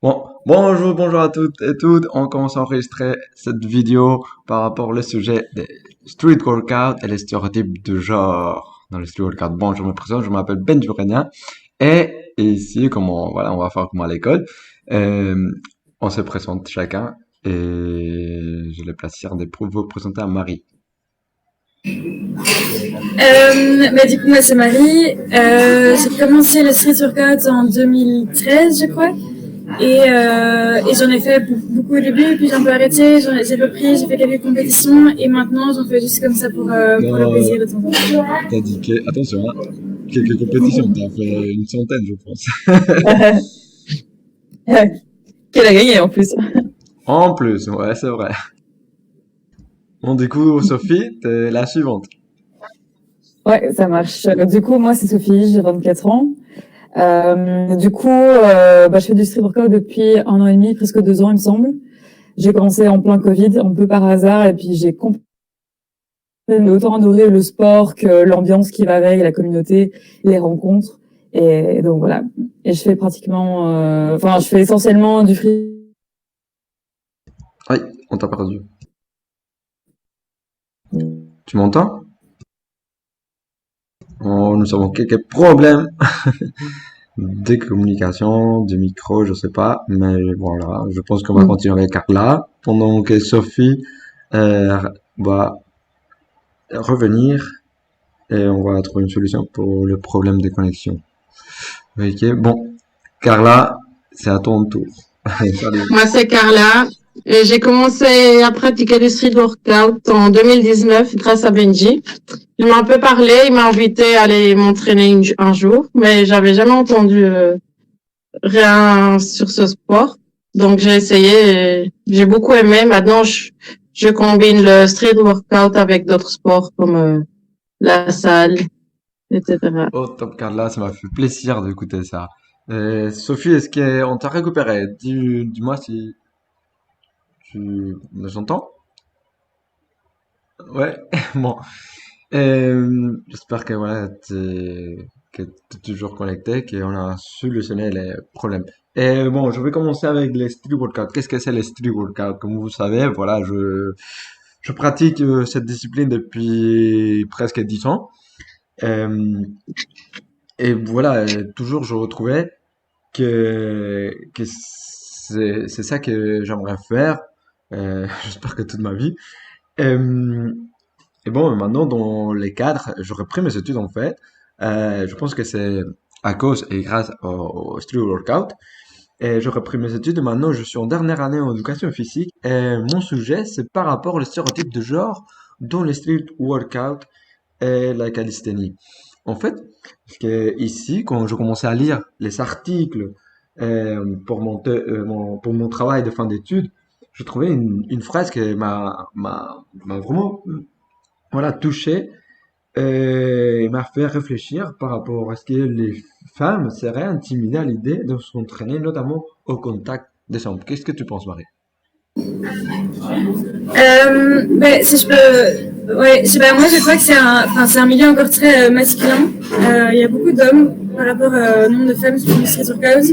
Bonjour à toutes et toutes. On commence à enregistrer cette vidéo par rapport au sujet des street workouts et les stéréotypes de genre dans le street workout. Bon, je me présente, je m'appelle Ben Djourenia et ici, voilà, on va faire comme à l'école. Euh, on se présente chacun et je le plaisir de vous présenter à Marie. Du coup, moi, c'est Marie. J'ai commencé le street workout en 2013, je crois. Et j'en ai fait beaucoup au début, puis j'ai un peu arrêté, j'ai repris, j'ai fait quelques compétitions, et maintenant j'en fais juste comme ça pour le Non, plaisir de temps en temps. t'as dit que, attention, hein, quelques compétitions, t'as fait une centaine, je pense. Qu'elle a gagné en plus. En plus, ouais, c'est vrai. Bon, du coup, Sophie, t'es la suivante. Ouais, ça marche. Du coup, moi, c'est Sophie, j'ai 24 ans. Je fais du street workout depuis 1 an et demi, presque 2 ans, il me semble. J'ai commencé en plein Covid, un peu par hasard, et puis j'ai complètement autant adoré le sport que l'ambiance qui va avec, la communauté, les rencontres. Et donc voilà. Et je fais pratiquement, je fais essentiellement du free. Oui, on t'a perdu. Tu m'entends? Oh, nous avons quelques problèmes de communication, de micro, je sais pas, mais voilà, je pense qu'on va continuer avec Carla pendant que Sophie euh, va revenir et on va trouver une solution pour le problème de connexion. Ok, bon, Carla, c'est à ton tour. Salut. Moi, c'est Carla. Et j'ai commencé à pratiquer le street workout en 2019 grâce à Benji. Il m'a un peu parlé, il m'a invité à aller m'entraîner un jour, mais j'avais jamais entendu rien sur ce sport. Donc j'ai essayé, et j'ai beaucoup aimé. Maintenant, je combine le street workout avec d'autres sports comme la salle, etc. Oh, top Carla, ça m'a fait plaisir d'écouter ça. Sophie, est-ce qu'on t'a récupéré? Dis-moi si tu nous entends? Ouais, bon. J'espère que voilà, que t'es toujours connecté, qu'on a solutionné les problèmes. Et bon, je vais commencer avec les street workouts. Qu'est-ce que c'est les street workouts? Comme vous savez, voilà, je pratique cette discipline depuis presque 10 ans. Euh, et voilà, toujours je retrouvais que c'est ça que j'aimerais faire. J'espère que toute ma vie. Euh, Et bon, maintenant, dans les cadres, j'ai repris mes études en fait. Je pense que c'est à cause et grâce au street workout. Et j'ai repris mes études et maintenant je suis en dernière année en éducation physique. Et mon sujet, c'est par rapport aux stéréotypes de genre dans les street workout et la calisthénie. En fait, parce que ici, quand je commençais à lire les articles pour pour mon travail de fin d'études, je trouvais une phrase qui m'a vraiment voilà, touché et m'a fait réfléchir par rapport à ce que les femmes seraient intimidées à l'idée de s'entraîner, notamment au contact des hommes. Qu'est-ce que tu penses, Marie? Si je peux, ouais, je sais pas, moi je crois que c'est un milieu encore très masculin. Il y a beaucoup d'hommes par rapport au nombre de femmes qui font du street workout.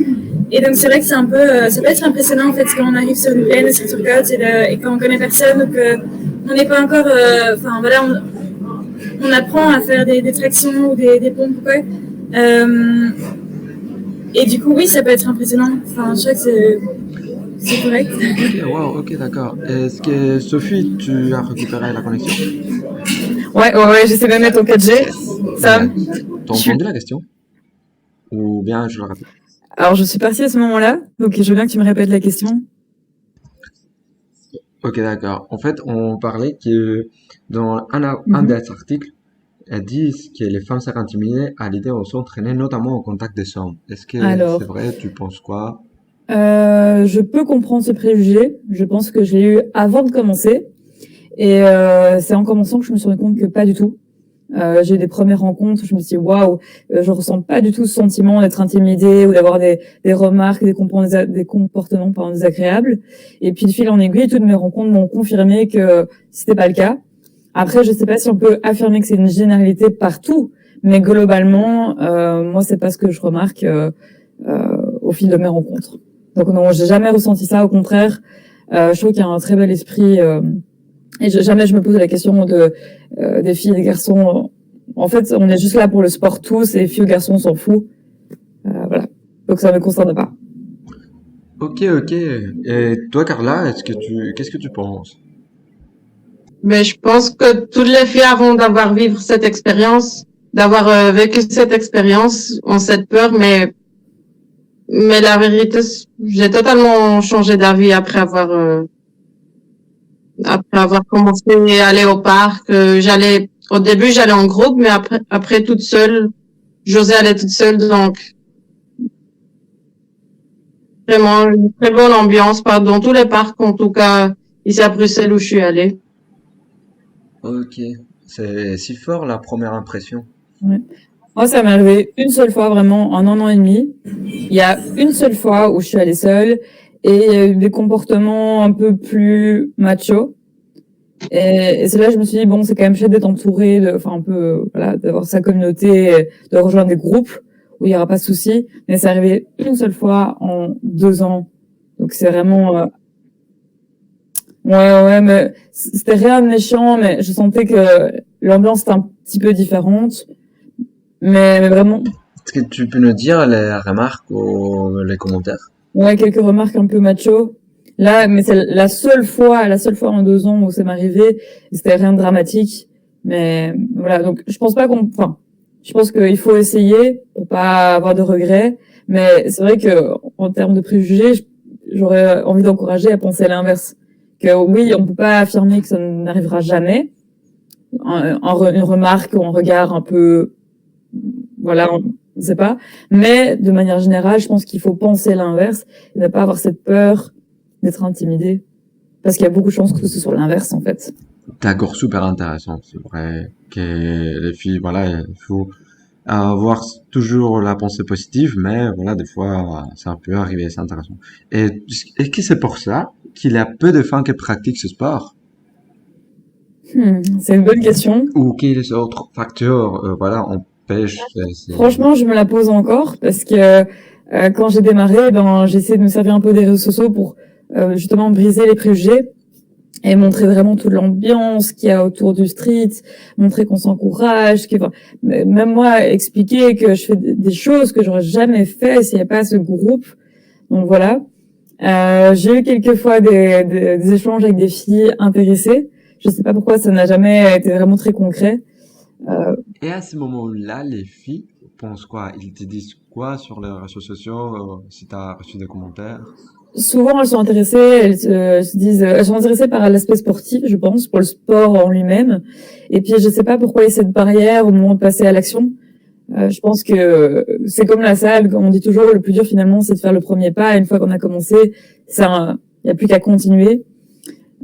Et donc c'est vrai que c'est un peu, ça peut être impressionnant en fait quand on arrive sur une plaine de street workout et quand on connaît personne ou que on n'est pas encore, on apprend à faire des tractions ou des pompes ou quoi. Et du coup oui, ça peut être impressionnant. Enfin, je crois que c'est correct. Ok, wow, ok, d'accord. Est-ce que Sophie, tu as récupéré la connexion? Ouais, j'essaie de mettre au 4G. Yes. Ça, Génial. T'as entendu la question? Ou bien je la répète? Alors, je suis partie à ce moment-là, donc je veux bien que tu me répètes la question. Ok, d'accord. En fait, on parlait que dans un des articles, elles disent que les femmes seraient intimidées à l'idée de s'entraîner, notamment au contact des hommes. Est-ce que c'est Alors, vrai? Tu penses quoi? je peux comprendre ce préjugé. Je pense que je l'ai eu avant de commencer. Et c'est en commençant que je me suis rendu compte que pas du tout. J'ai eu des premières rencontres, je me suis dit waouh, je ressens pas du tout ce sentiment d'être intimidée ou d'avoir des remarques, des comportements pardon, désagréables. Et puis de fil en aiguille, toutes mes rencontres m'ont confirmé que c'était pas le cas. Après, je sais pas si on peut affirmer que c'est une généralité partout, mais globalement, moi c'est pas ce que je remarque au fil de mes rencontres. Donc non, j'ai jamais ressenti ça. Au contraire, je trouve qu'il y a un très bel esprit. Et jamais je me pose la question des filles et des garçons. En fait, on est juste là pour le sport tous, et filles ou garçons, on s'en fout. Voilà. Donc ça me concerne pas. Ok, ok. Et toi, Carla, qu'est-ce que tu penses? Mais je pense que toutes les filles avant d'avoir vécu cette expérience, d'avoir vécu cette expérience, ont cette peur, mais la vérité, j'ai totalement changé d'avis après avoir commencé à aller au parc. Au début, j'allais en groupe, mais après toute seule, j'osais aller toute seule. Donc, vraiment, une très bonne ambiance dans tous les parcs, en tout cas, ici à Bruxelles où je suis allée. Ok. C'est si fort la première impression. Ouais. Moi, ça m'est arrivé une seule fois, vraiment, en un an et demi. Il y a une seule fois où je suis allée seule et il y a eu des comportements un peu plus macho. Et c'est là que je me suis dit, bon, c'est quand même chouette d'être entouré, un peu, voilà, d'avoir sa communauté, de rejoindre des groupes où il y aura pas de souci. Mais c'est arrivé une seule fois en 2 ans. Donc c'est vraiment, ouais, mais c'était rien de méchant, mais je sentais que l'ambiance était un petit peu différente. Mais vraiment, Est-ce que tu peux nous dire les remarques ou les commentaires? ouais, quelques remarques un peu macho. Là, mais c'est la seule fois en 2 ans où ça m'est arrivé. Et c'était rien de dramatique. Mais voilà, donc je pense qu'il faut essayer pour pas avoir de regrets. Mais c'est vrai que en termes de préjugés, j'aurais envie d'encourager à penser à l'inverse. Que oui, on peut pas affirmer que ça n'arrivera jamais. Une remarque ou un regard un peu, voilà, on ne sait pas. Mais de manière générale, je pense qu'il faut penser l'inverse et ne pas avoir cette peur d'être intimidé. Parce qu'il y a beaucoup de chances que ce soit l'inverse, en fait. D'accord, super intéressant. C'est vrai que les filles, voilà, il faut avoir toujours la pensée positive, mais voilà, des fois, ça peut arriver, c'est intéressant. Et est-ce que c'est pour ça qu'il y a peu de femmes qui pratiquent ce sport? C'est une bonne question. Ou quels autres facteurs, voilà, empêchent Franchement, je me la pose encore parce que quand j'ai démarré, j'ai essayé de me servir un peu des réseaux sociaux pour justement briser les préjugés et montrer vraiment toute l'ambiance qu'il y a autour du street, montrer qu'on s'encourage, même moi expliquer que je fais des choses que j'aurais jamais fait s'il n'y avait pas ce groupe. Donc voilà. J'ai eu quelques fois des échanges avec des filles intéressées. Je sais pas pourquoi ça n'a jamais été vraiment très concret. Et à ce moment-là, les filles pensent quoi? Ils te disent quoi sur les réseaux sociaux, si tu as reçu des commentaires? Souvent, elles sont intéressées, se disent, elles sont intéressées par l'aspect sportif, je pense, pour le sport en lui-même. Et puis, je sais pas pourquoi il y a cette barrière au moment de passer à l'action. Je pense que c'est comme la salle, on dit toujours, le plus dur finalement, c'est de faire le premier pas. Et une fois qu'on a commencé, il y a plus qu'à continuer.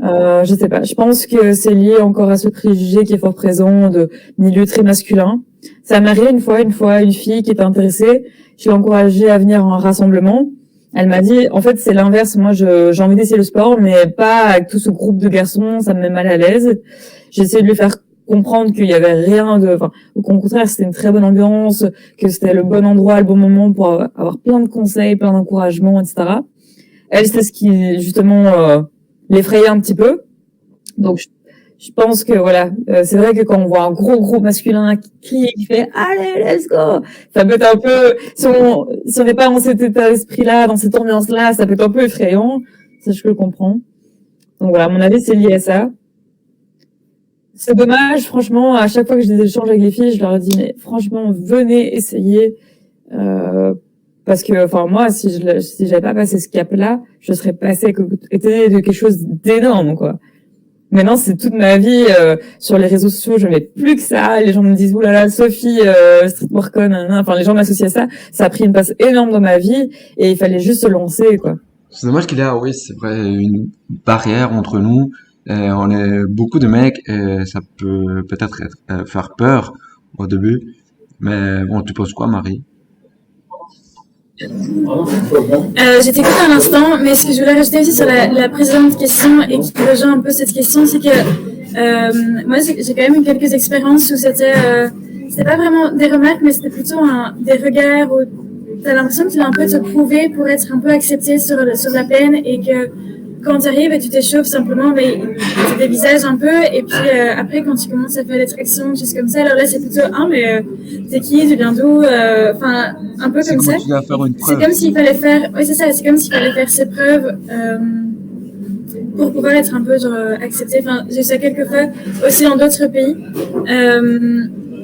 Je sais pas. Je pense que c'est lié encore à ce préjugé qui est fort présent de milieu très masculin. Ça m'est arrivé une fois, une fille qui était intéressée. Je l'ai encouragée à venir en rassemblement. Elle m'a dit, en fait, c'est l'inverse. Moi, j'ai envie d'essayer le sport, mais pas avec tout ce groupe de garçons. Ça me met mal à l'aise. J'ai essayé de lui faire comprendre qu'il y avait rien au contraire, c'était une très bonne ambiance, que c'était le bon endroit, le bon moment pour avoir plein de conseils, plein d'encouragements, etc. Elle, c'est ce qui, justement, l'effrayait un petit peu. Donc, je pense que voilà, c'est vrai que quand on voit un gros groupe masculin qui crie et qui fait allez let's go, ça peut être un peu, si on n'est pas dans cet état d'esprit-là, dans cette ambiance-là, ça peut être un peu effrayant. Ça, je le comprends. Donc voilà, à mon avis, c'est lié à ça. C'est dommage, franchement, à chaque fois que j'ai des échanges avec les filles, je leur dis mais franchement, venez essayer. Parce que, moi, si j'avais pas passé ce cap-là, je serais passée à côté de quelque chose d'énorme, quoi. Maintenant, c'est toute ma vie sur les réseaux sociaux, je mets plus que ça. Les gens me disent oulala, Sophie, streetworker, enfin les gens m'associent à ça. Ça a pris une place énorme dans ma vie et il fallait juste se lancer, quoi. C'est dommage qu'il y a, oui, c'est vrai, une barrière entre nous. On est beaucoup de mecs et ça peut peut-être faire peur au début. Mais bon, tu penses quoi, Marie? J'ai t'écouté un instant, mais ce que je voulais rajouter aussi sur la précédente question et qui rejoint un peu cette question, c'est que moi j'ai quand même eu quelques expériences où c'était pas vraiment des remarques, mais c'était plutôt des regards ou t'as l'impression que tu dois un peu te prouver pour être un peu accepté sur la plaine et que quand tu arrives et tu t'échauffes simplement, mais tu dévisages un peu et puis après quand tu commences à faire des tractions, des choses comme ça, alors là c'est plutôt mais t'es qui, tu viens d'où, enfin un peu C'est comme comme ça. tu dois faire une C'est preuve. comme s'il fallait faire, oui c'est ça, c'est comme s'il fallait faire ses preuves pour pouvoir être un peu genre accepté. Enfin j'ai eu ça quelques fois aussi dans d'autres pays,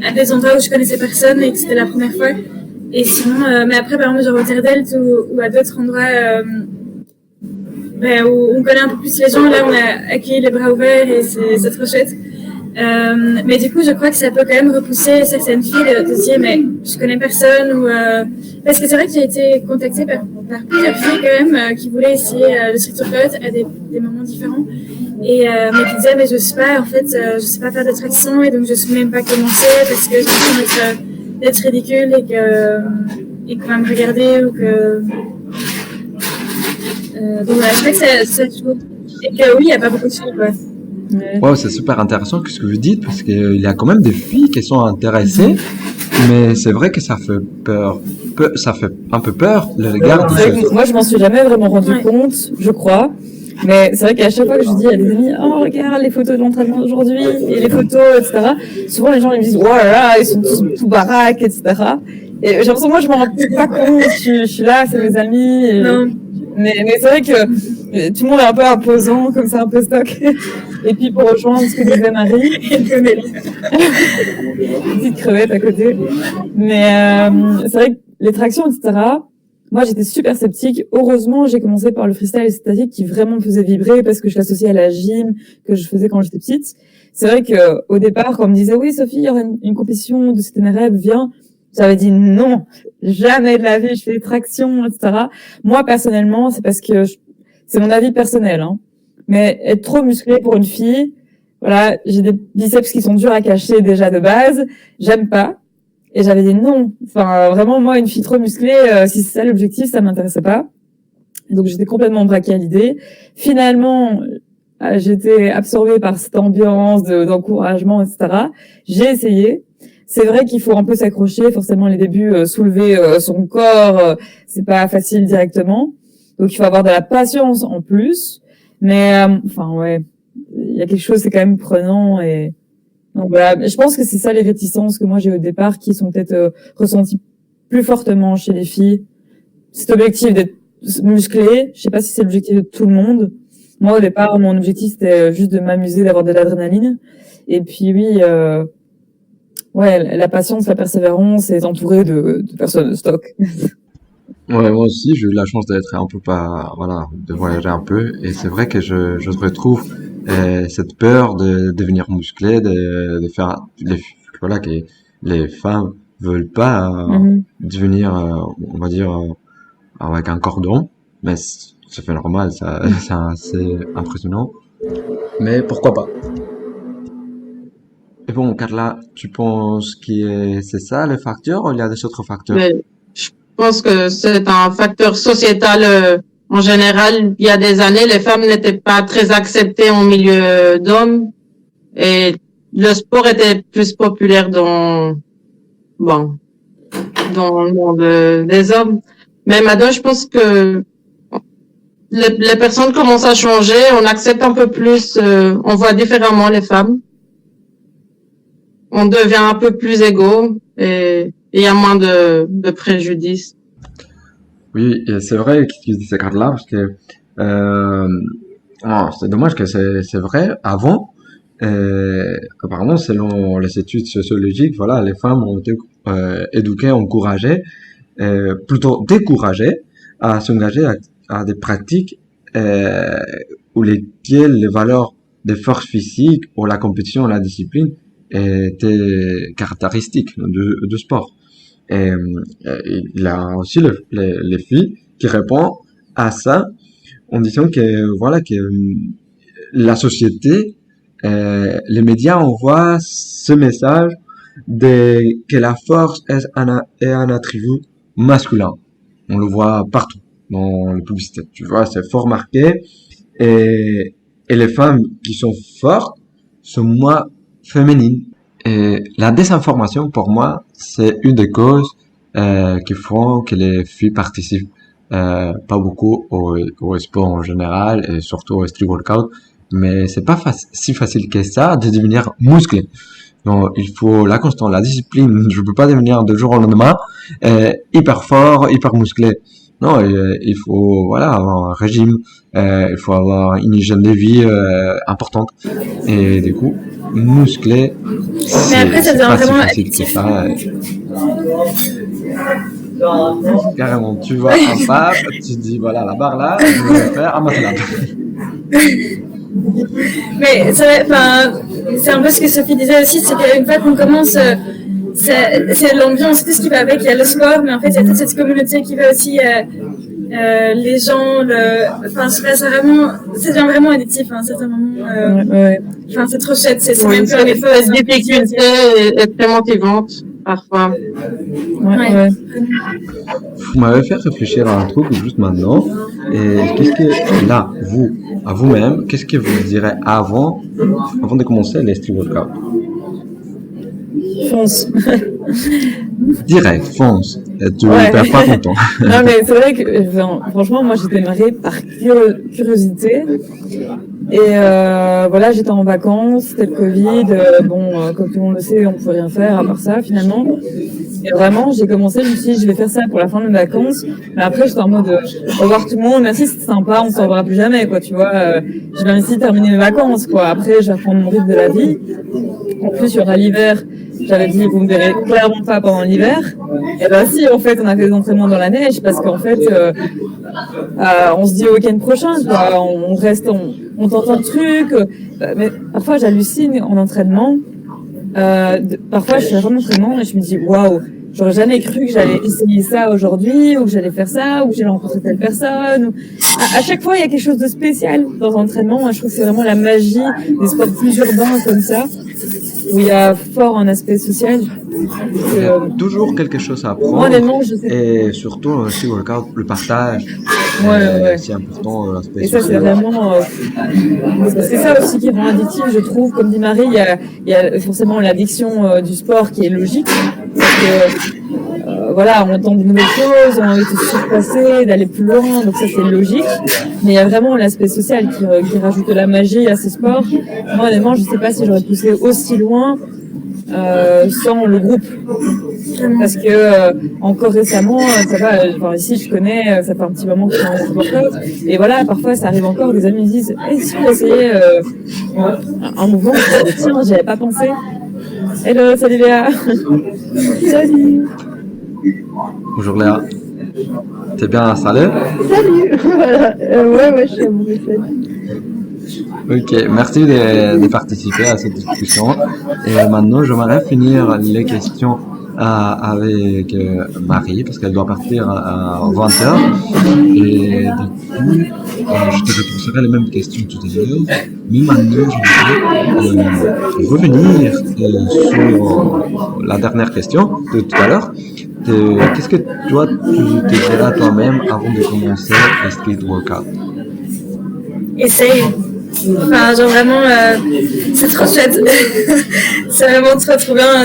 à des endroits où je connaissais personne et que c'était la première fois. Et sinon, mais après par exemple genre au Terre-Delta ou à d'autres endroits. Où on connaît un peu plus les gens, là on a accueilli les bras ouverts et c'est trop chouette. Mais du coup, je crois que ça peut quand même repousser certaines filles de se dire mais je connais personne ou parce que c'est vrai que j'ai été contactée par plusieurs filles quand même qui voulaient essayer le street workout à des moments différents et mais qui disaient mais je sais pas en fait je sais pas faire de traction et donc je sais même pas commencer parce que j'ai l'impression d'être ridicule et qu'on va me regarder ou que donc voilà, je crois que ça joue. Et que oui, il n'y a pas beaucoup de filles, quoi. Ouais. Ouais, c'est super intéressant ce que vous dites parce qu'il y a quand même des filles qui sont intéressées, mais c'est vrai que ça fait peur. Ça fait un peu peur le regard C'est vrai que moi, je m'en suis jamais vraiment rendu Ouais. compte, je crois. Mais c'est vrai qu'à chaque fois que je dis à des amis, oh, regarde les photos de l'entraînement d'aujourd'hui, et les photos, etc. Souvent, les gens, ils me disent, oh là là, ils sont tous tout baraques, etc. Et j'ai l'impression, moi, je m'en rends pas compte, je suis là, c'est mes amis. Et... Non. Mais c'est vrai que tout le monde est un peu imposant, comme ça, un peu stock. Et puis, pour rejoindre ce que disait Marie, une petite crevette à côté. Mais c'est vrai que les tractions, etc., moi, j'étais super sceptique. Heureusement, j'ai commencé par le freestyle statique qui vraiment me faisait vibrer parce que je l'associais à la gym que je faisais quand j'étais petite. C'est vrai que au départ, quand on me disait, oui, Sophie, il y aura une compétition de CNRF, viens. J'avais dit non, jamais de la vie, je fais des tractions, etc. Moi, personnellement, c'est parce que c'est mon avis personnel, hein. Mais être trop musclé pour une fille, voilà, j'ai des biceps qui sont durs à cacher déjà de base, j'aime pas. Et j'avais dit non. Enfin, vraiment, moi, une fille trop musclée, si c'est ça l'objectif, ça m'intéressait pas. Et donc, j'étais complètement braquée à l'idée. Finalement, j'étais absorbée par cette ambiance d'encouragement, etc. J'ai essayé. C'est vrai qu'il faut un peu s'accrocher. Forcément, les débuts, soulever son corps, c'est pas facile directement. Donc, il faut avoir de la patience en plus. Mais, enfin, ouais, il y a quelque chose, c'est quand même prenant et donc voilà, je pense que c'est ça les réticences que moi j'ai au départ qui sont peut-être ressenties plus fortement chez les filles. Cet objectif d'être musclé, je sais pas si c'est l'objectif de tout le monde. Moi au départ, mon objectif c'était juste de m'amuser, d'avoir de l'adrénaline. Et puis oui, ouais, la patience, la persévérance et entouré de personnes de stock. Ouais, moi aussi, j'ai eu la chance d'être un peu voilà, de voyager un peu, et c'est vrai que je retrouve cette peur de devenir musclé, de faire, voilà, que les femmes veulent pas Mhm. devenir, on va dire, avec un cordon, mais ça fait normal, ça, c'est assez impressionnant. Mais pourquoi pas? Et bon, Carla, tu penses que c'est ça le facteur ou il y a des autres facteurs? Mais je pense que c'est un facteur sociétal en général. Il y a des années, les femmes n'étaient pas très acceptées en milieu d'hommes et le sport était plus populaire bon, dans le monde des hommes. Mais maintenant, je pense que les personnes commencent à changer, on accepte un peu plus, on voit différemment les femmes, on devient un peu plus égaux et il y a moins de préjudices. Oui, et c'est vrai que tu dis ces cartes-là, parce que c'est dommage que c'est vrai. Avant, apparemment, selon les études sociologiques, voilà, les femmes ont été éduquées, encouragées, plutôt découragées à s'engager à des pratiques où lesquelles les valeurs de force physique ou la compétition, la discipline étaient caractéristiques du sport. Et il y a aussi les filles qui répondent à ça en disant que voilà que la société, les médias envoient ce message de que la force est un attribut masculin. On le voit partout dans les publicités. Tu vois, c'est fort marqué. Et les femmes qui sont fortes sont moins féminines. Et la désinformation, pour moi, c'est une des causes qui font que les filles participent pas beaucoup au sport en général et surtout au street workout. Mais c'est pas si facile que ça de devenir musclé. Donc, il faut la constance, la discipline. Je peux pas devenir de jour au lendemain hyper fort, hyper musclé. Non, il faut voilà avoir un régime, il faut avoir une hygiène de vie importante. Et du coup, musclé, Mais après, ça c'est devient pas si vraiment facile que addictif. ça. Carrément, tu vois un pape, tu te dis voilà la barre là, je vais faire un matelas. Mais c'est un peu ce que Sophie disait aussi, c'est qu'une fois qu'on commence, c'est l'ambiance, tout ce qui va avec. Il y a le sport, mais en fait, il y a toute cette communauté qui va aussi, les gens, enfin, je sais pas, ça devient vraiment addictif à un certain moment. Ouais. Enfin, c'est trop chouette, c'est Oui, même plus un effort. cette c'est un difficulté plaisir. est très motivante parfois. Ouais. Vous m'avez fait réfléchir à un truc juste maintenant. Et qu'est-ce que là, vous, à vous-même, qu'est-ce que vous direz avant de commencer les street workouts? Fonce. Direct, fonce. Et tu Ouais. perds pas ton temps. Non, mais c'est vrai que, enfin, franchement, moi, j'ai démarré par curiosité. Et voilà, j'étais en vacances, c'était le Covid. Comme tout le monde le sait, on pouvait rien faire à part ça, finalement. Et vraiment, j'ai commencé, je me suis dit, je vais faire ça pour la fin de mes vacances. Mais après, j'étais en mode, au revoir tout le monde, merci, c'était sympa, on s'en reverra plus jamais, quoi, tu vois. Je viens ici terminer mes vacances, quoi. Après, je vais reprendre mon rythme de la vie. En plus, il y aura l'hiver. J'avais dit, vous me verrez clairement pas pendant l'hiver. Et ben si, en fait, on a fait des entraînements dans la neige parce qu'en fait, on se dit au week-end prochain, quoi. On reste, on tente un truc. Mais parfois, j'hallucine en entraînement. Parfois, je fais un entraînement et je me dis, waouh, j'aurais jamais cru que j'allais essayer ça aujourd'hui, ou que j'allais faire ça, ou que j'allais rencontrer telle personne. À chaque fois, il y a quelque chose de spécial dans l'entraînement. Moi, je trouve que c'est vraiment la magie des sports plus urbains comme ça, où il y a fort un aspect social. Il y a toujours quelque chose à apprendre. Moi, honnêtement, je sais. Et surtout, dans le street workout, le partage, Ouais. c'est important, l'aspect Et ça, c'est social. vraiment, c'est ça aussi qui rend addictif, je trouve. Comme dit Marie, il y a forcément l'addiction du sport qui est logique. Parce que, voilà, on entend de nouvelles choses, on a envie de se surpasser, d'aller plus loin, donc ça c'est logique. Mais il y a vraiment l'aspect social qui rajoute de la magie à ces sports. Moi, honnêtement, je sais pas si j'aurais poussé aussi loin sans le groupe. Parce que encore récemment, ça va, enfin, ici je connais, ça fait un petit moment que je suis en workout, et voilà, parfois ça arrive encore, des amis me disent, si on essayait un mouvement, je dis, tiens, j'y avais pas pensé. Hello, salut Léa. Salut. Bonjour Léa. T'es bien installée? Salut. Voilà. Ouais, je suis à mon message. Ok, merci de participer à cette discussion. Et maintenant, j'aimerais finir les questions avec Marie, parce qu'elle doit partir à 20h. Et du coup, je te reposerai les mêmes questions tout à l'heure. Mais maintenant, je vais revenir sur la dernière question de tout à l'heure. Qu'est-ce que toi, tu te dirais à toi-même avant de commencer le street workout? Essaye. Enfin, genre vraiment, c'est trop chouette. C'est vraiment trop bien.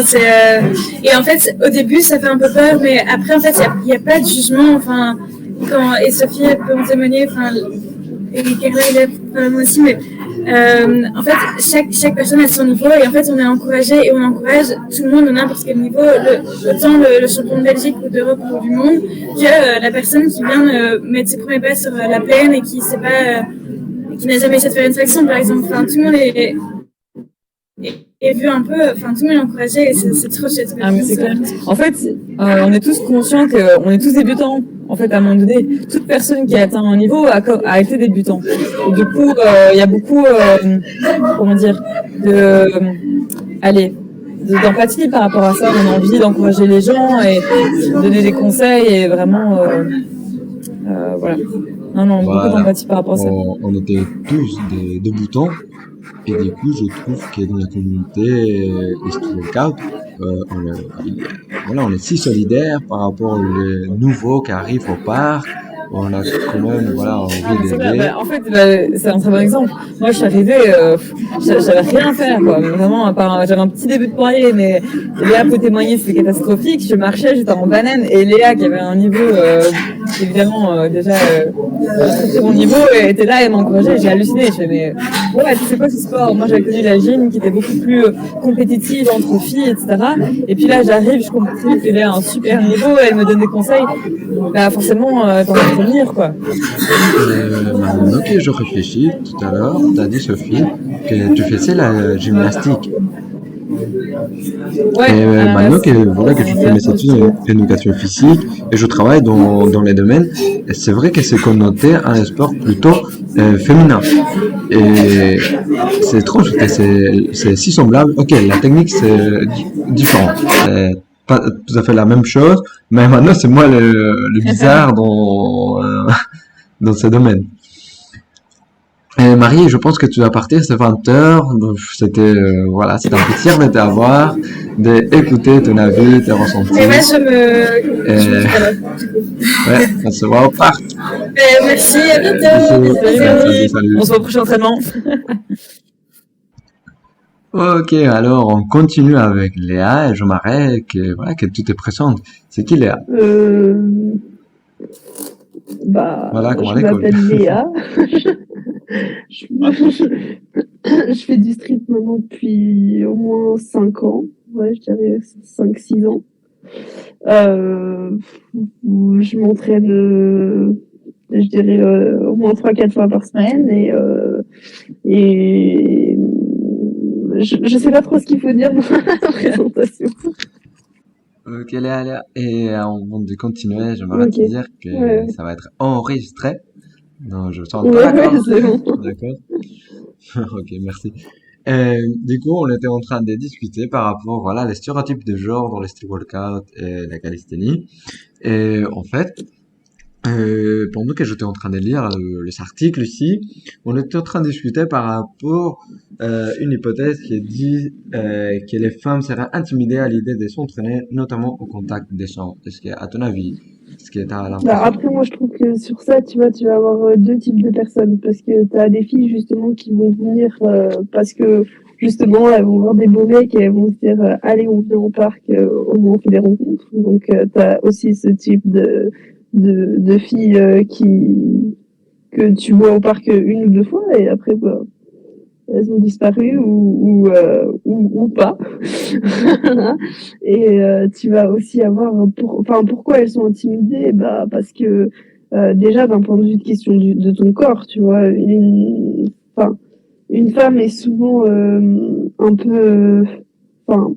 Et en fait, au début, ça fait un peu peur, mais après, en fait, il n'y a pas de jugement. Enfin, et Sophie elle peut en témoigner, enfin, et Carla, il est probablement aussi, mais en fait, chaque personne a son niveau, et en fait, on est encouragé et on encourage tout le monde de n'importe quel niveau, autant le champion de Belgique ou d'Europe ou du monde, que la personne qui vient mettre ses premiers pas sur la plaine et qui sait pas. Qui n'a jamais essayé de faire une traction, par exemple. Enfin, tout le monde est vu un peu, enfin, tout le monde est encouragé et c'est trop chouette. Ah, mais c'est clair. En fait, on est tous conscients qu'on est tous débutants. En fait, à un moment donné, toute personne qui a atteint un niveau a été débutant. Et du coup, il y a beaucoup, comment dire, d'empathie par rapport à ça. On a envie d'encourager les gens et donner des conseils et vraiment, voilà. Non, Voilà. beaucoup d'empathie par rapport à ça. On était tous des débutants et du coup je trouve que dans la communauté Street Workout, on est si solidaires par rapport aux nouveaux qui arrivent au parc, on a quand même, voilà, envie C'est clair. d'aider. En fait, c'est un très bon exemple. Moi, je suis arrivée, j'avais rien à faire, quoi. Vraiment, à part, j'avais un petit début de poirier, mais Léa peut témoigner, c'était catastrophique. Je marchais, j'étais en banane, et Léa, qui avait un niveau, évidemment, déjà, très bon niveau, était là, elle m'encourageait, j'ai halluciné. Je fais, mais, ouais, c'est quoi ce sport? Moi, j'avais connu la gym, qui était beaucoup plus compétitive entre filles, etc. Et puis là, j'arrive, je comprends qu'elle est à un super niveau, elle me donne des conseils. Bah, forcément, t'en vas tenir, quoi. Maintenant que je réfléchis, tout à l'heure, tu as dit, Sophie, que tu faisais la gymnastique. Ouais, Et maintenant que, voilà, que je fais mes études en éducation physique et je travaille dans les domaines, c'est vrai que c'est connoté à un sport plutôt féminin. Et c'est étrange, parce que c'est si semblable. Ok, la technique c'est différent. C'est pas tout à fait la même chose, mais maintenant c'est moi le bizarre dans ce domaine. Et Marie, je pense que tu vas partir, c'est 20 heures, donc c'était voilà, c'était un plaisir de t'avoir, d'écouter ton avis, tes ressentis. Et moi, je me dis Et voilà. ouais, on se voit au parc. Merci, à bientôt. Bisous. Salut, Salut. on se voit au prochain entraînement. Ok, alors on continue avec Léa et je m'arrête que voilà que tout est présente. C'est qui Léa? Voilà, comme à Je l'école. m'appelle Léa. Je, je fais du street maintenant depuis au moins 5 ans. Ouais, je dirais 5-6 ans. Où je m'entraîne, je dirais, au moins 3-4 fois par semaine. Et je sais pas trop ce qu'il faut dire dans la présentation. Ok Léa. Et avant de continuer, j'aimerais te Ok. dire que Ouais. ça va être enregistré. Non, je sens Ouais, pas ouais, d'accord. c'est bon. D'accord. Ok, merci. Du coup, on était en train de discuter par rapport, voilà, les stéréotypes de genre dans les street workout et la calisthénie. Et en fait, pendant que j'étais en train de lire les articles ici, on était en train de discuter par rapport une hypothèse qui dit que les femmes seraient intimidées à l'idée de s'entraîner, notamment au contact des gens. Est-ce que, à ton avis, est-ce que tu as l'impression? Après, moi, je trouve que sur ça, tu vois, tu vas avoir deux types de personnes. Parce que tu as des filles, justement, qui vont venir parce que, justement, elles vont voir des beaux mecs et elles vont se dire allez, on vient au parc, au moins on fait des rencontres. Donc, tu as aussi ce type de filles que tu vois au parc une ou deux fois et après, bah, elles ont disparu ou pas. Et tu vas aussi avoir pourquoi elles sont intimidées, bah parce que déjà d'un point de vue de question de ton corps, tu vois, une femme est souvent un peu enfin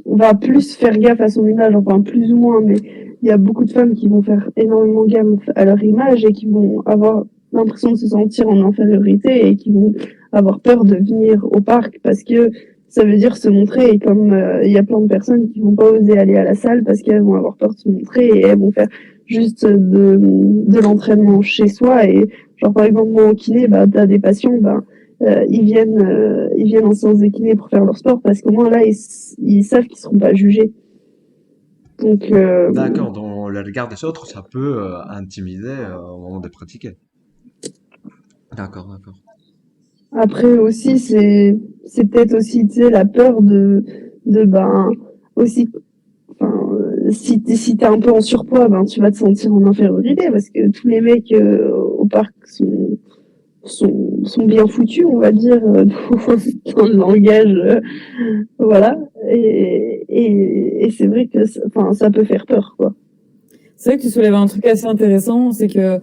on va plus faire gaffe à son image, enfin plus ou moins, mais il y a beaucoup de femmes qui vont faire énormément gaffe à leur image et qui vont avoir l'impression de se sentir en infériorité et qui vont avoir peur de venir au parc parce que ça veut dire se montrer. Et comme il y a plein de personnes qui vont pas oser aller à la salle parce qu'elles vont avoir peur de se montrer et elles vont faire juste de l'entraînement chez soi. Et genre par exemple moi au kiné, bah t'as des patients, bah ils viennent en séance de kiné pour faire leur sport parce qu'au moins là ils savent qu'ils seront pas jugés. Donc D'accord, dans le regard des autres, ça peut intimider au moment de pratiquer. D'accord. après aussi c'est peut-être aussi tu sais la peur de ben aussi enfin si t'es un peu en surpoids ben tu vas te sentir en infériorité parce que tous les mecs au parc sont bien foutus, on va dire, dans le langage, voilà. Et c'est vrai que ça peut faire peur, quoi. C'est vrai que tu soulèves un truc assez intéressant, c'est que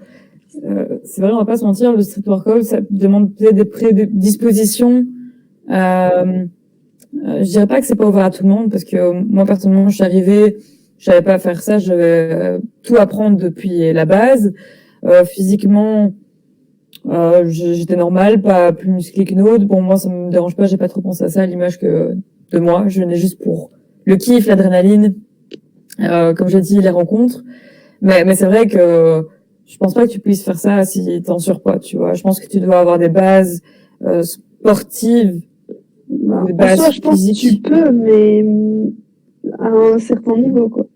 c'est vrai, on va pas se mentir, le street workout, ça demande peut-être des prédispositions. Je dirais pas que c'est pas ouvert à tout le monde, parce que moi personnellement, je suis arrivée, je savais pas faire ça, je devais tout apprendre depuis la base. Physiquement, j'étais normale, pas plus musclée qu'une autre. Bon, moi, ça me dérange pas, j'ai pas trop pensé à ça, à l'image que de moi. Je venais juste pour le kiff, l'adrénaline, comme je dis, les rencontres. Mais c'est vrai que je pense pas que tu puisses faire ça si t'es en surpoids, tu vois. Je pense que tu dois avoir des bases sportives, des En bases soi, je pense que tu physiques. peux, mais à un certain niveau, quoi.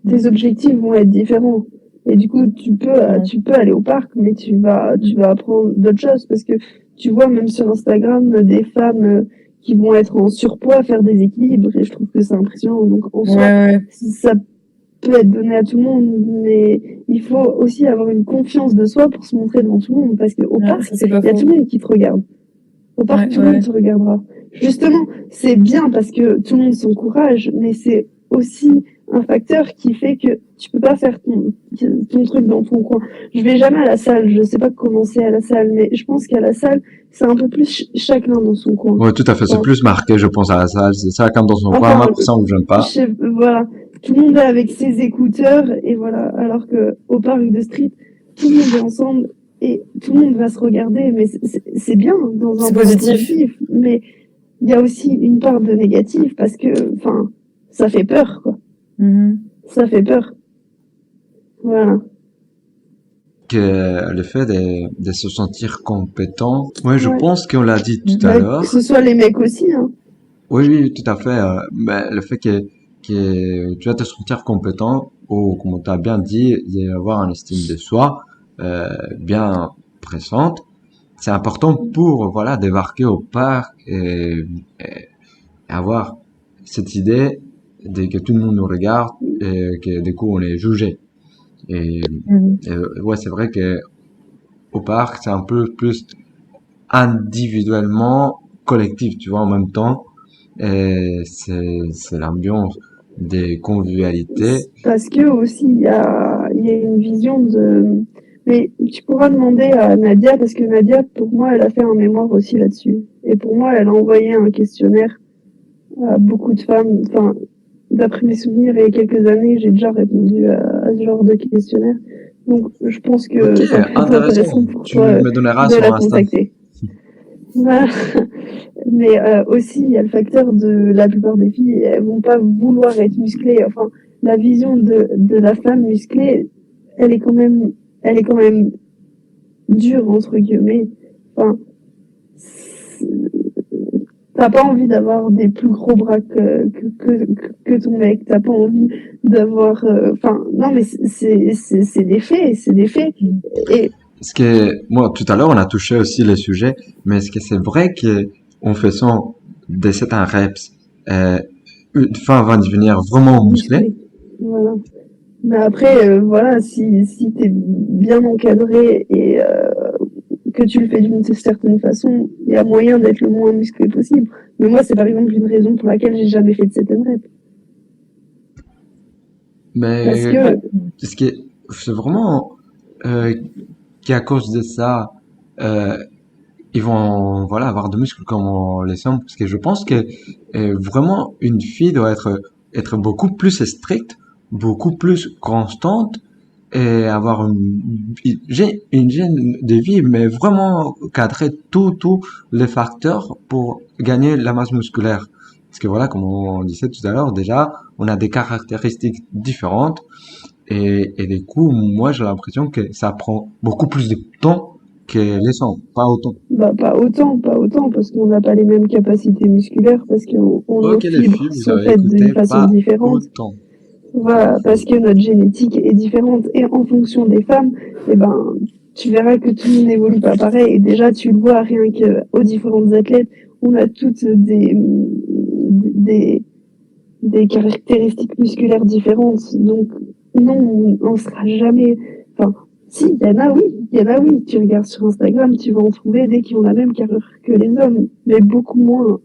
Tes objectifs vont être différents. Et du coup, tu peux aller au parc, mais tu vas apprendre d'autres choses parce que tu vois même sur Instagram des femmes qui vont être en surpoids faire des équilibres et je trouve que c'est impressionnant. Donc en soi, Ouais. ça peut être donné à tout le monde, mais il faut aussi avoir une confiance de soi pour se montrer devant tout le monde parce qu'au Ouais, parc, ça, c'est pas il y a faux. tout le monde qui te regarde. Au parc, tout le monde te regardera. Justement, c'est bien parce que tout le monde s'encourage, mais c'est aussi un facteur qui fait que tu peux pas faire ton truc dans ton coin. Je vais jamais à la salle, je sais pas comment c'est à la salle, mais je pense qu'à la salle, c'est un peu plus chacun dans son coin. Ouais, tout à fait. C'est Enfin, plus marqué, je pense, à la salle. C'est chacun dans son coin. Moi, enfin, pour ça, on j'aime pas. voilà. Tout le monde est avec ses écouteurs et voilà. Alors que au parc de street, tout le monde est ensemble et tout le monde va se regarder, mais c'est bien dans un C'est point positif. positif, mais il y a aussi une part de négatif parce que, enfin, ça fait peur, quoi. Ça fait peur. Voilà. Que le fait de se sentir compétent. Ouais, je Ouais. pense qu'on l'a dit tout à Bah, que l'heure. ce soit les mecs aussi, hein. Oui, oui, tout à fait. Mais le fait que tu vas te sentir compétent, ou comme tu as bien dit, y avoir un estime de soi bien présente, c'est important pour voilà débarquer au parc et avoir cette idée de que tout le monde nous regarde et que du coup on est jugé. Et, ouais, c'est vrai que au parc c'est un peu plus individuellement collectif, tu vois, en même temps. Et c'est l'ambiance des convivialités. Parce que aussi, il y a une vision de... Mais tu pourras demander à Nadia, parce que Nadia, pour moi, elle a fait un mémoire aussi là-dessus. Et pour moi, elle a envoyé un questionnaire à beaucoup de femmes. Enfin, d'après mes souvenirs, il y a quelques années, j'ai déjà répondu à ce genre de questionnaire. Donc, je pense Ok, que ça pourrait être intéressant. intéressant pour Tu toi me donneras de son la Insta. contacter. Voilà. Mais aussi, il y a le facteur de la plupart des filles, elles vont pas vouloir être musclées. Enfin, la vision de la femme musclée, elle est quand même, elle est quand même dure, entre guillemets. Enfin, t'as pas envie d'avoir des plus gros bras que ton mec. T'as pas envie d'avoir, enfin, non, mais c'est des faits, c'est des faits. Et Est-ce que, moi, tout à l'heure, on a touché aussi les sujets, mais est-ce que c'est vrai que en faisant de certains reps, une femme va devenir vraiment musclée? musclée. Voilà. Mais après, voilà, si t'es bien encadré et que tu le fais d'une certaine façon, il y a moyen d'être le moins musclé possible. Mais moi, c'est par exemple une raison pour laquelle j'ai jamais fait de 7 reps. Parce Mais que, est-ce que c'est vraiment qu'à cause de ça, euh, ils vont voilà avoir de muscles comme les hommes? Parce que je pense que vraiment une fille doit être beaucoup plus stricte, beaucoup plus constante et avoir une hygiène de vie, mais vraiment cadrer tous les facteurs pour gagner la masse musculaire. Parce que voilà, comme on disait tout à l'heure, déjà, on a des caractéristiques différentes et du coup, moi, j'ai l'impression que ça prend beaucoup plus de temps que les hommes, pas autant. bah, pas autant, parce qu'on n'a pas les mêmes capacités musculaires, parce que nos Ok, les filles, fibres vous sont avez faites d'une écouté, façon pas différente. autant. Voilà, parce que notre génétique est différente. Et en fonction des femmes, eh ben, tu verras que tout n'évolue pas pareil. Et déjà, tu le vois rien que aux différentes athlètes, on a toutes des caractéristiques musculaires différentes. Donc, non, on sera jamais, enfin, si, il y en a, oui. Tu regardes sur Instagram, tu vas en trouver des qui ont la même carrure que les hommes, mais beaucoup moins.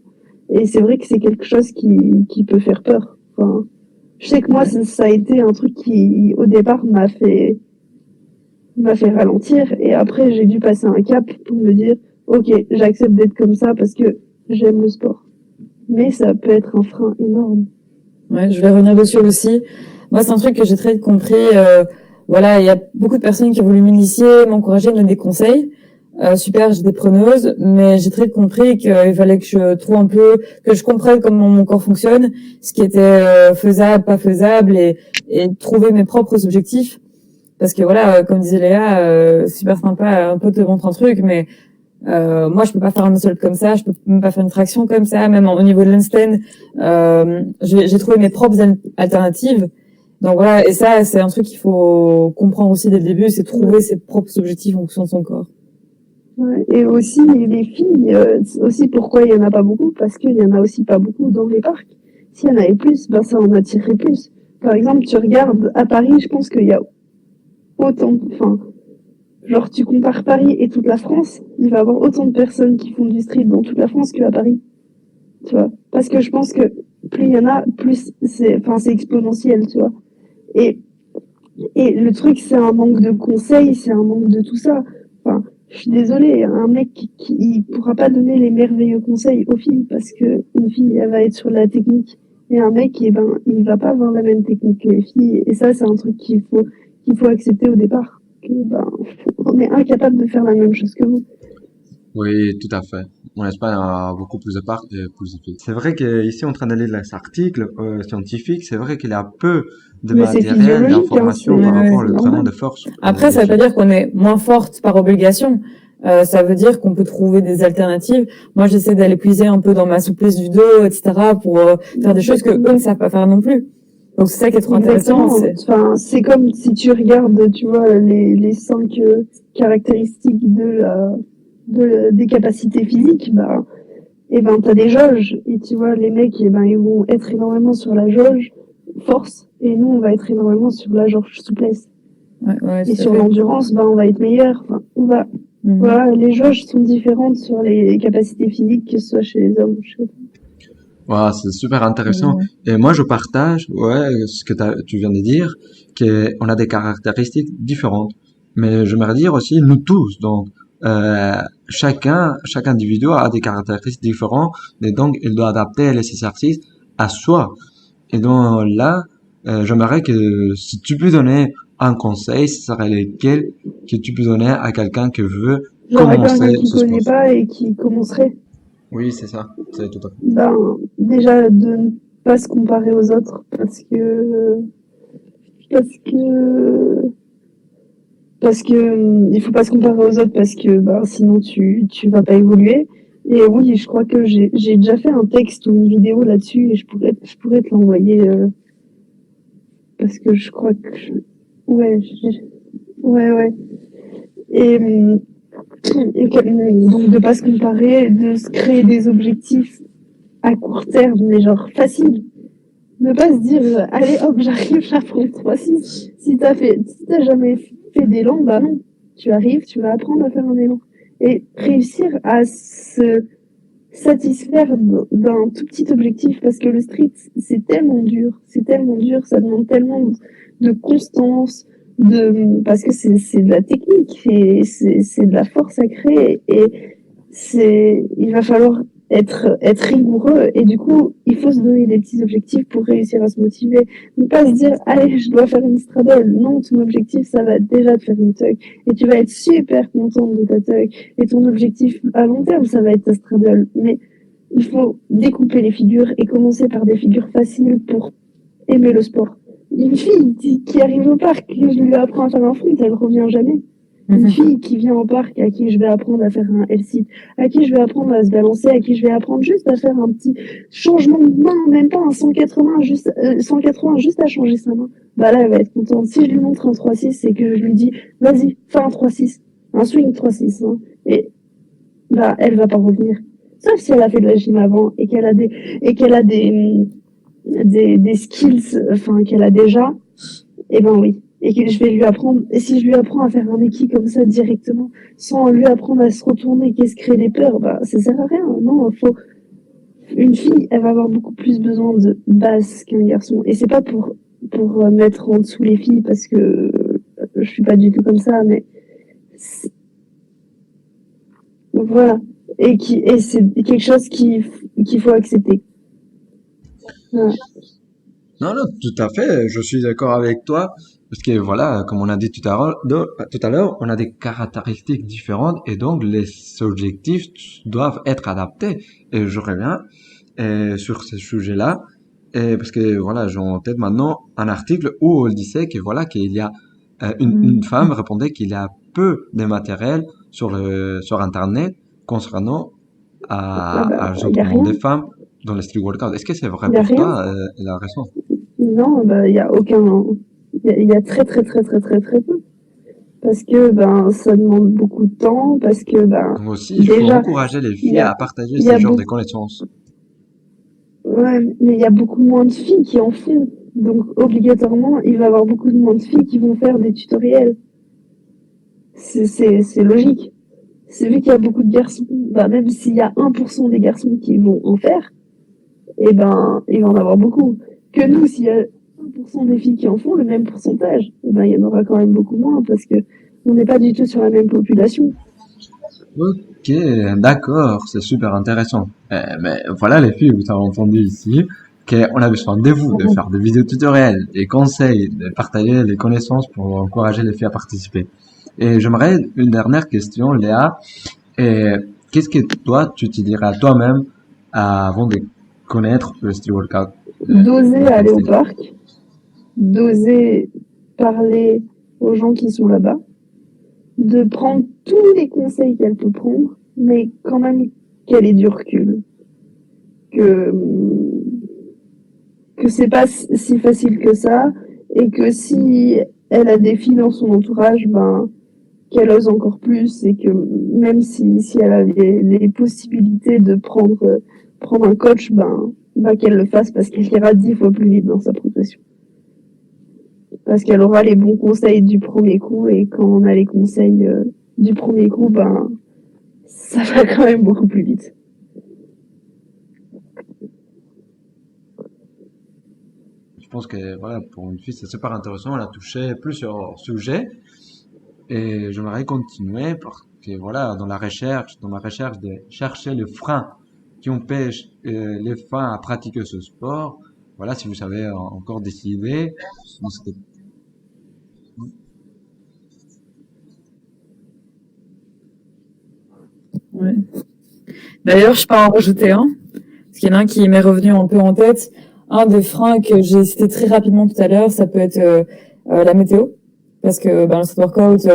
Et c'est vrai que c'est quelque chose qui peut faire peur. Enfin, je sais que moi, ça a été un truc qui, au départ, m'a fait ralentir. Et après, j'ai dû passer un cap pour me dire, OK, j'accepte d'être comme ça parce que j'aime le sport. Mais ça peut être un frein énorme. Ouais, je vais revenir dessus aussi. Moi, c'est un truc que j'ai très vite compris. Voilà, il y a beaucoup de personnes qui ont voulu m'initier, m'encourager, me donner des conseils. Super, j'étais preneuse, mais j'ai très vite compris qu'il fallait que je trouve un peu, que je comprenne comment mon corps fonctionne, ce qui était faisable, pas faisable, et trouver mes propres objectifs. Parce que voilà, comme disait Léa, super sympa, un peu te montre un truc, mais moi, je peux pas faire un muscle comme ça, je peux même pas faire une traction comme ça, même au niveau de l'handstand. J'ai trouvé mes propres alternatives Donc voilà, et ça, c'est un truc qu'il faut comprendre aussi dès le début, c'est trouver ses propres objectifs en fonction de son corps. Ouais. Et aussi, les filles, aussi pourquoi il y en a pas beaucoup? Parce qu'il y en a aussi pas beaucoup dans les parcs. S'il y en avait plus, ben ça en attirerait plus. Par exemple, tu regardes à Paris, je pense qu'il y a autant, enfin, genre tu compares Paris et toute la France, il va y avoir autant de personnes qui font du street dans toute la France qu'à Paris. Tu vois? Parce que je pense que plus il y en a, plus c'est exponentiel, tu vois. Et, et le truc, c'est un manque de conseils, c'est un manque de tout ça. Enfin, je suis désolée, un mec qui il pourra pas donner les merveilleux conseils aux filles parce que une fille, elle va être sur la technique. Et un mec, eh ben, il va pas avoir la même technique que les filles. Et ça, c'est un truc qu'il faut accepter au départ. Que, ben, on est incapable de faire la même chose que vous. Oui, tout à fait. En Espagne, il y a beaucoup plus de parcs et plus de filles. C'est vrai qu'ici, en train de lire les articles scientifiques, c'est vrai qu'il y a peu de Mais c'est matériel, physiologique, hein, d'informations par rapport Ouais. au c'est traitement normal. de force Après, des ça veut pas filles. dire qu'on est moins forte par obligation. Ça veut dire qu'on peut trouver des alternatives. Moi, j'essaie d'aller puiser un peu dans ma souplesse du dos, etc., pour faire des choses que eux ne savent pas faire non plus. Donc c'est ça qui est trop intéressant. Exactement. Enfin, c'est comme si tu regardes, tu vois, les 5 caractéristiques des capacités physiques, bah, et ben, t'as des jauges. Et tu vois, les mecs, et ben, ils vont être énormément sur la jauge force, et nous, on va être énormément sur la jauge souplesse. Ouais, Et tout à sur fait. l'endurance, ben, on va être meilleur. Enfin, voilà, les jauges sont différentes sur les capacités physiques, que ce soit chez les hommes ou chez les femmes. Voilà, c'est super intéressant. Mhm. Et moi, je partage, ouais, ce que tu viens de dire, qu'on a des caractéristiques différentes. Mais j'aimerais dire aussi, nous tous, donc, chaque individu a des caractéristiques différentes, et donc, il doit adapter les exercices à soi. Et donc, là, j'aimerais que si tu peux donner un conseil, ce serait lequel que tu peux donner à quelqu'un qui veut Genre à quelqu'un commencer qui ce sport. connaît pas et qui commencerait, Oui, c'est ça. C'est tout à fait. ben, déjà de ne pas se comparer aux autres parce que il faut pas se comparer aux autres parce que ben, sinon tu vas pas évoluer. Et oui, je crois que j'ai déjà fait un texte ou une vidéo là-dessus et je pourrais te l'envoyer parce que je crois que ouais, ouais. Et, donc de pas se comparer, de se créer des objectifs à court terme, mais genre facile. Ne pas se dire, allez hop, j'arrive, j'apprends 3-6. Si t'as jamais fait d'élan, bah non. Tu arrives, tu vas apprendre à faire un élan. Et réussir à se satisfaire d'un tout petit objectif, parce que le street, c'est tellement dur, ça demande tellement de constance, parce que c'est de la technique, et c'est de la force à créer, et il va falloir être rigoureux et du coup, il faut se donner des petits objectifs pour réussir à se motiver. Ne pas se dire, allez, je dois faire une straddle. Non, ton objectif, ça va être déjà de faire une tug et tu vas être super contente de ta tug. Et ton objectif à long terme, ça va être ta straddle. Mais il faut découper les figures et commencer par des figures faciles pour aimer le sport. Une fille qui arrive au parc, je lui apprends à faire un front, elle revient jamais. Une fille qui vient au parc, à qui je vais apprendre à faire un L-sit, à qui je vais apprendre à se balancer, à qui je vais apprendre juste à faire un petit changement de main, même pas un 180, 180, juste à changer sa main. Bah là, elle va être contente. Si je lui montre un 3-6, c'est que je lui dis, vas-y, fais un 3-6, un swing 3-6, hein. Et bah, elle va pas revenir. Sauf si elle a fait de la gym avant et qu'elle a des skills, enfin, qu'elle a déjà, et ben oui. Et que je vais lui apprendre, et si je lui apprends à faire un équi comme ça directement, sans lui apprendre à se retourner, qu'est-ce créer des peurs, bah, ça sert à rien. Non, une fille, elle va avoir beaucoup plus besoin de base qu'un garçon. Et c'est pas pour mettre en dessous les filles parce que je suis pas du tout comme ça, mais voilà. Et c'est quelque chose qu'il faut accepter. Voilà. Non, non, tout à fait, je suis d'accord avec toi, parce que voilà, comme on a dit tout à l'heure, on a des caractéristiques différentes et donc les objectifs doivent être adaptés. Et je reviens sur ce sujet-là, et parce que voilà, j'ai en tête maintenant un article où il disait que voilà, qu'il y a une femme répondait qu'il y a peu de matériel sur Internet concernant Ah bah, à y a l'entraînement rien. des femmes dans les street workouts. Est-ce que c'est vrai Y a pour rien. toi? Elle a raison. Non, bah, il y a aucun, il y a très, très, très, très, très, très peu. Parce que, ben, ça demande beaucoup de temps, parce que, ben, Donc aussi, il faut déjà, encourager les il y filles a, à partager il y ces a genres de beaucoup, connaissances. ouais, mais il y a beaucoup moins de filles qui en font. Donc, obligatoirement, il va y avoir beaucoup de moins de filles qui vont faire des tutoriels. C'est logique. C'est vu qu'il y a beaucoup de garçons, bah, même s'il y a 1% des garçons qui vont en faire, eh ben, il va en avoir beaucoup. Que nous, s'il y a 1% des filles qui en font le même pourcentage, eh ben, il y en aura quand même beaucoup moins parce que on n'est pas du tout sur la même population. Ok, d'accord, c'est super intéressant. Mais voilà les filles, vous avez entendu ici qu'on a besoin de vous, de faire des vidéos tutoriels, des conseils, de partager les connaissances pour encourager les filles à participer. Et j'aimerais une dernière question, Léa. Et qu'est-ce que toi, tu te dirais à toi-même avant de connaître le street workout, D'oser dans ton aller au style? parc, d'oser parler aux gens qui sont là-bas, de prendre tous les conseils qu'elle peut prendre, mais quand même qu'elle ait du recul, que c'est pas si facile que ça et que si elle a des filles dans son entourage, ben qu'elle ose encore plus et que même si elle a les possibilités de prendre un coach, ben qu'elle le fasse parce qu'elle ira 10 fois plus vite dans sa progression. Parce qu'elle aura les bons conseils du premier coup et quand on a les conseils du premier coup, ben ça va quand même beaucoup plus vite. Je pense que voilà, pour une fille, c'est super intéressant. Elle a touché plusieurs sujets et j'aimerais continuer parce que voilà, dans ma recherche de chercher les freins qui empêchent les femmes à pratiquer ce sport. Voilà, si vous savez encore décider, n'hésitez Ouais. D'ailleurs, je peux en rajouter un, parce qu'il y en a un qui m'est revenu un peu en tête. Un des freins que j'ai cité très rapidement tout à l'heure, ça peut être la météo, parce que ben, le street workout,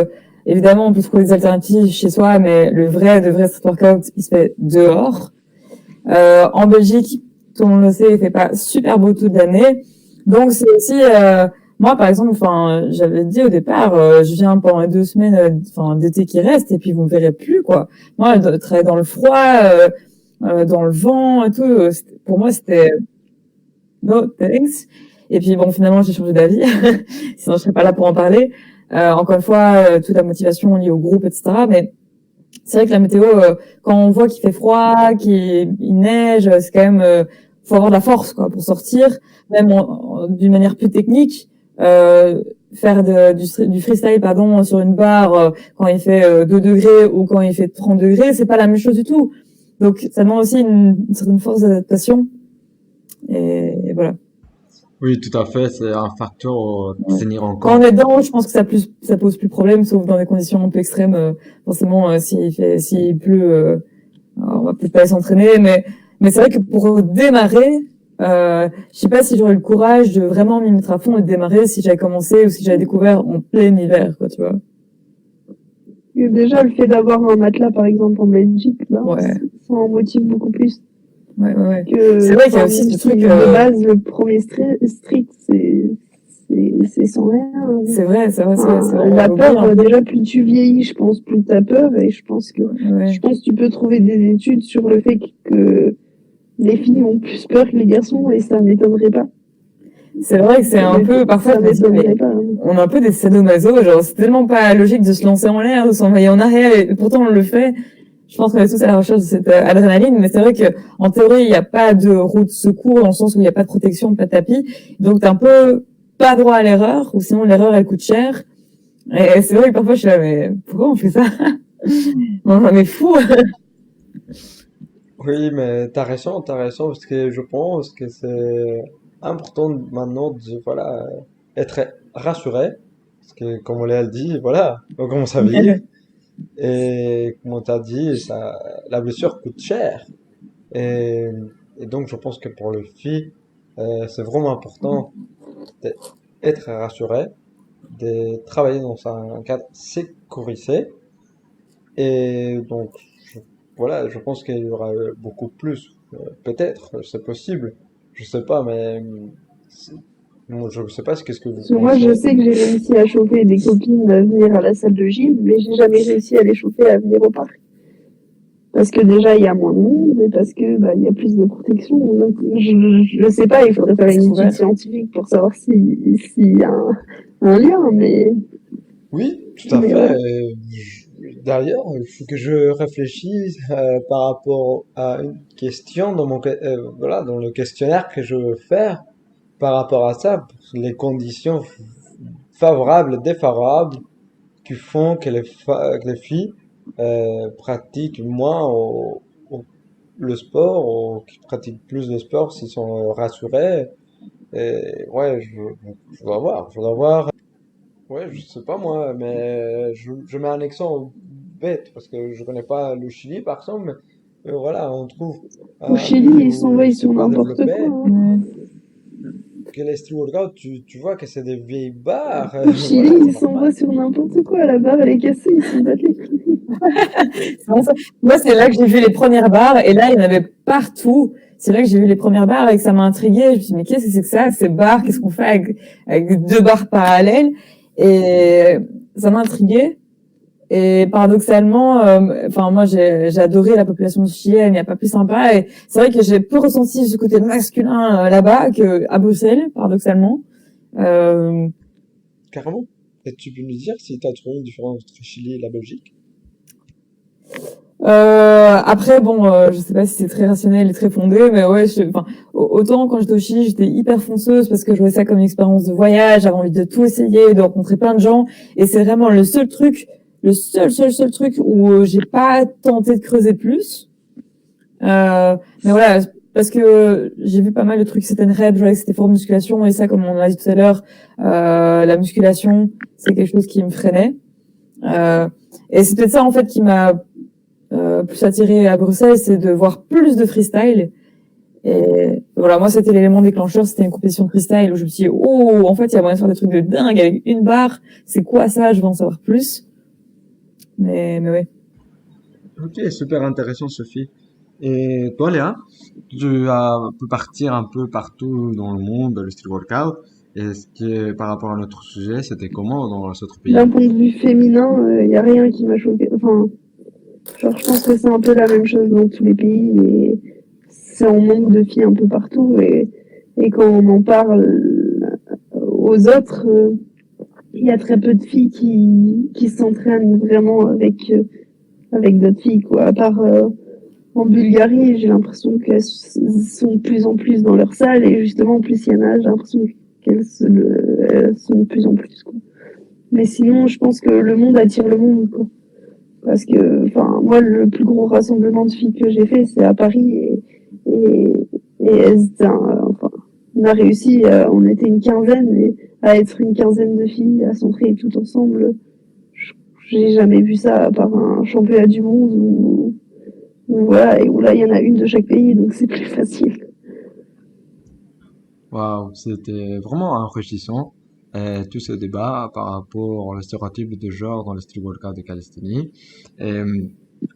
évidemment, on peut trouver des alternatives chez soi, mais de vrai street workout, il se fait dehors. En Belgique, tout le monde le sait, il fait pas super beau toute l'année. Donc c'est aussi moi par exemple, enfin j'avais dit au départ, je viens pendant les 2 semaines, enfin d'été qui reste, et puis vous me verrez plus quoi. Moi, de travailler dans le froid, dans le vent et tout, pour moi c'était no thanks. Et puis bon, finalement j'ai changé d'avis, sinon je serais pas là pour en parler. Encore une fois, toute la motivation liée au groupe, etc. Mais c'est vrai que la météo, quand on voit qu'il fait froid, qu'il neige, c'est quand même, faut avoir de la force quoi pour sortir. Même d'une manière plus technique, faire du freestyle pardon sur une barre quand il fait 2 degrés ou quand il fait 30 degrés, c'est pas la même chose du tout. Donc ça demande aussi une certaine force d'adaptation. Et voilà. Oui, tout à fait, c'est un facteur à Ouais. tenir en Quand on compte. est dedans, je pense que ça pose plus de problème, sauf dans des conditions un peu extrêmes. Forcément, s'il pleut. Alors, on va peut-être pas aller s'entraîner, mais c'est vrai que pour démarrer, je sais pas si j'aurais le courage de vraiment m'y mettre à fond et de démarrer si j'avais commencé ou si j'avais découvert en plein hiver, quoi, tu vois. Et déjà, le fait d'avoir un matelas, par exemple, en Belgique, ben, Ouais, ça en motive beaucoup plus. ouais. C'est Que, vrai qu'il y a enfin, aussi même ce si truc, de base, le premier street, c'est sans rien. c'est Enfin, vrai, on la l'oublie peur, un peu. déjà, plus tu vieillis, je pense, plus t'as peur. Et je Ouais. pense que tu peux trouver des études sur le fait que les filles ont plus peur que les garçons et ça m'étonnerait pas. C'est vrai que c'est un peu, parfois, Ça je me dis, m'étonnerait mais pas. on est un peu des sadomaso, genre, c'est tellement pas logique de se lancer en l'air, de s'envoyer en arrière, et pourtant on le fait. Je pense qu'on est tous à la recherche de cette adrénaline, mais c'est vrai que en théorie, il n'y a pas de roue de secours dans le sens où il n'y a pas de protection, pas de tapis. Donc t'as un peu pas droit à l'erreur, ou sinon l'erreur elle coûte cher. Et c'est vrai que parfois je suis là, mais pourquoi on fait ça? On est fou. Oui, mais t'as raison, parce que je pense que c'est important maintenant de, voilà, être rassuré, parce que comme on l'a dit, voilà, on commence à vivre, et comme on t'a dit, ça, la blessure coûte cher, et, et donc je pense que pour le fille, c'est vraiment important d'être rassuré, de travailler dans un cadre sécurisé, et donc, voilà, je pense qu'il y aura beaucoup plus. Peut-être, c'est possible. Je sais pas, mais Bon, je sais pas qu'est-ce que vous Parce que moi, je pensez. sais que j'ai réussi à chauffer des copines à venir à la salle de gym, mais j'ai jamais réussi à les chauffer à venir au parc. Parce que déjà, il y a moins de monde et parce que, bah, il y a plus de protection. Donc, je sais pas, il faudrait faire C'est une étude ouvert. scientifique pour savoir s'il y a un lien, Oui, tout à mais fait. voilà. D'ailleurs, il faut que je réfléchisse par rapport à une question dans voilà, dans le questionnaire que je veux faire par rapport à ça, les conditions favorables, défavorables qui font que que les filles pratiquent moins le sport ou qui pratiquent plus de sport s'ils sont rassurés. Et ouais, je dois voir. Ouais, je sais pas moi, mais je mets un accent bête parce que je connais pas le Chili par exemple, mais voilà, on trouve Au un Chili, pays ils où s'envoient c'est sur pas n'importe développé, quoi, hein. Ouais. que les street workouts, tu vois que c'est des vieilles bars, Au Chili, voilà, c'est ils s'envoient normal. sur n'importe quoi. La barre, elle est cassée, ils s'en battent les couilles. C'est vraiment ça. Moi, c'est là que j'ai vu les premières barres, et là, il y en avait partout. C'est là que j'ai vu les premières barres et que ça m'a intriguée. Je me suis dit, mais qu'est-ce que c'est que ça, ces barres? Qu'est-ce qu'on fait avec deux barres parallèles? Et ça m'a intriguée. Et paradoxalement, enfin moi j'ai adoré la population chilienne, il n'y a pas plus sympa. Et c'est vrai que j'ai peu ressenti ce côté masculin là-bas que à Bruxelles, paradoxalement. Euh, Carrément. Et tu peux nous dire si tu as trouvé une différence entre Chili et la Belgique? Après bon, je sais pas si c'est très rationnel et très fondé, mais ouais, enfin autant quand j'étais au Chili, j'étais hyper fonceuse parce que je voyais ça comme une expérience de voyage, j'avais envie de tout essayer, de rencontrer plein de gens. Et c'est vraiment le seul truc, le seul truc où j'ai pas tenté de creuser plus. Mais voilà, parce que j'ai vu pas mal de trucs, certaines reps, je voyais que c'était fort musculation, et ça, comme on l'a dit tout à l'heure, la musculation, c'est quelque chose qui me freinait. Et c'est peut-être ça, en fait, qui m'a plus attiré à Bruxelles, c'est de voir plus de freestyle. Et voilà, moi, c'était l'élément déclencheur, c'était une compétition de freestyle où je me suis dit, oh, en fait, il y a moyen de faire des trucs de dingue avec une barre. C'est quoi ça? Je veux en savoir plus. Mais ouais. Ok, super intéressant Sophie. Et toi Léa, tu as pu partir un peu partout dans le monde, le street workout. Est-ce que par rapport à notre sujet, c'était comment dans cet autre D'un pays? point de vue féminin, il y a rien qui m'a choqué. Enfin, genre, je pense que c'est un peu la même chose dans tous les pays, mais c'est en manque de filles un peu partout. Et quand on en parle aux autres, il y a très peu de filles qui s'entraînent vraiment avec d'autres filles, quoi. À part en Bulgarie, j'ai l'impression qu'elles sont de plus en plus dans leur salle, et justement, plus il y en a, j'ai l'impression elles sont de plus en plus, quoi. Mais sinon, je pense que le monde attire le monde, quoi. Parce que, enfin, moi, le plus gros rassemblement de filles que j'ai fait, c'est à Paris, et, et enfin, on a réussi, on était une quinzaine, et à être une quinzaine de filles, à s'entraîner tout ensemble. J'ai jamais vu ça à part un championnat du monde où voilà, et où là, il y en a une de chaque pays, donc c'est plus facile. Waouh, c'était vraiment enrichissant. Tout ce débat par rapport au stéréotype de genre dans le street workout de Calisthénie. Et,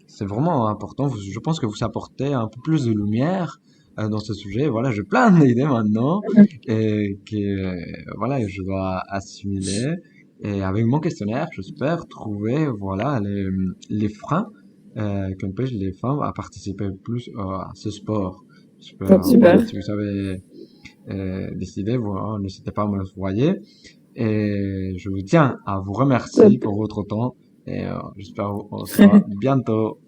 c'est vraiment important. Je pense que vous apportez un peu plus de lumière dans ce sujet. Voilà, j'ai plein d'idées maintenant et que voilà, je dois assimiler. Et avec mon questionnaire, j'espère trouver voilà les freins qu'empêchent les femmes à participer plus à ce sport. Top, J'espère, voilà, super. si vous avez décidé, voilà, n'hésitez pas à me le envoyer. Et je vous tiens à vous remercier Top. pour votre temps et j'espère qu'on se voit bientôt.